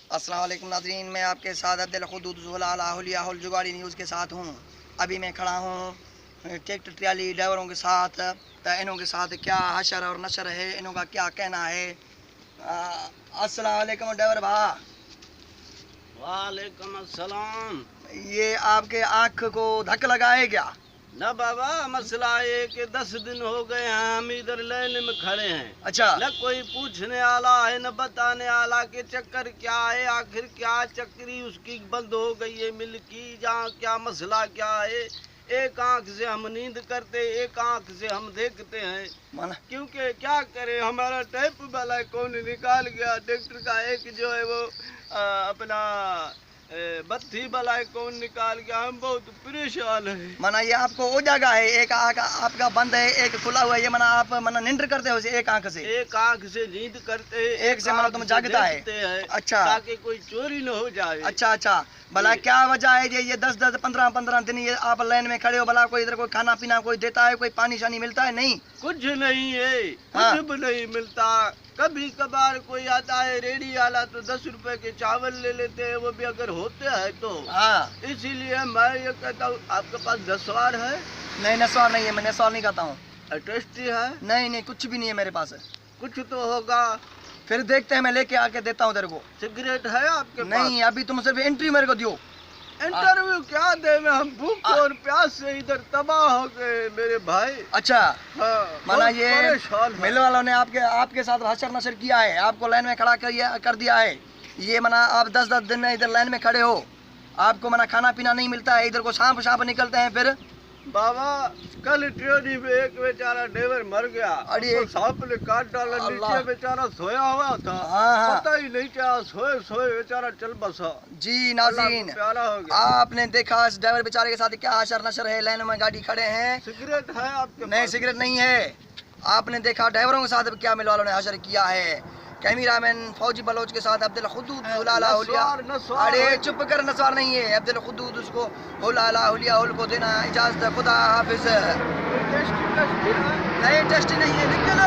अस्सलाम वालेकुम नाज़रीन, मैं आपके साथ अब्दुल खुदूद जुगाड़ी न्यूज़ के साथ हूँ। अभी मैं खड़ा हूँ ट्रैक्टर ट्राली ड्राइवरों के साथ। तो इनों के साथ क्या हशर और नशर है, इनों का क्या कहना है। अस्सलाम वालेकुम ड्राइवर भा। वालेकुम अस्सलाम। ये आपके आँख को धक्क लगा है क्या? न बाबा, मसला ये कि 10 दिन हो गए हैं हम इधर लाइन में खड़े हैं। अच्छा। न कोई पूछने आला है न बताने आला कि चक्कर क्या है, आखिर क्या चक्री उसकी बंद हो गई है मिल की, जहाँ क्या मसला क्या है। एक आंख से हम नींद करते, एक आंख से हम देखते हैं, क्योंकि क्या करें, हमारा टैप वाला कौन निकाल गया, ट्रैक्टर का एक जो है वो अपना बत्ती वाला कौन निकाल गया, हम बहुत परेशान है। मना ये आपको हो जाएगा है, एक आँख आपका बंद है, एक खुला हुआ है, ये मना आप मना नींद करते हो एक आँख से? एक आँख से नींद करते हैं, एक से मना तुम जागता है। अच्छा, ताकि कोई चोरी न हो जाए। अच्छा अच्छा। भला क्या वजह है ये 10-10 15-15 दिन ये आप लाइन में खड़े हो? भला कोई इधर कोई खाना पीना कोई देता है, कोई पानी शानी मिलता है? नहीं, कुछ नहीं है, हाँ। कुछ भी नहीं मिलता। कभी कभार कोई आता है रेडी वाला तो 10 रुपए के चावल ले लेते हैं, वो भी अगर होते हैं तो। हाँ। इसीलिए मैं ये कहता हूँ, आपके पास नस्वार है? नहीं, नस्वार नहीं है, मैं नस्वार नहीं खाता हूँ। टेस्टी है? नहीं नहीं, कुछ भी नहीं है मेरे पास। कुछ तो होगा, फिर देखते हैं, मैं लेके आके देता हूँ तेरे को। सिगरेट है आपके पास? नहीं, अभी तुम सिर्फ एंट्री मेरे को दियो। इंटरव्यू क्या दे में, हम भूख और प्यास से इधर तबाह हो गए मेरे भाई। अच्छा। हाँ, माना ये परेशान मिल वालों ने आपके साथ हशर नशर किया है, आपको लाइन में खड़ा कर दिया है। ये मना आप 10-10 दिन इधर लाइन में खड़े हो, आपको मना खाना पीना नहीं मिलता है, इधर को सांप निकलते हैं। फिर बाबा, कल ट्रेनी में एक बेचारा ड्राइवर मर गया, अरे सांप ने काट डाला, नीचे बेचारा सोया हुआ था। हाँ। पता ही नहीं क्या, सोए सोए बेचारा चल बसा। जी नाज़रीन, प्यारा हो गया। आपने देखा इस ड्राइवर बेचारे के साथ क्या हशर नशर है, लाइन में गाड़ी खड़े हैं। सिगरेट है आपके पास? नहीं, सिगरेट नहीं है। आपने देखा ड्राइवरों के साथ क्या मिल वालों ने हशर किया है। कैमरामैन फौजी बलोच के साथ अब्दुल खुदूद अरे चुप कर, नस्वार नहीं है, अब्दुल खुदूद उसको को देना इजाजत। खुदा हाफिज। टेस्ट नहीं, टेस्ट नहीं है, निकल।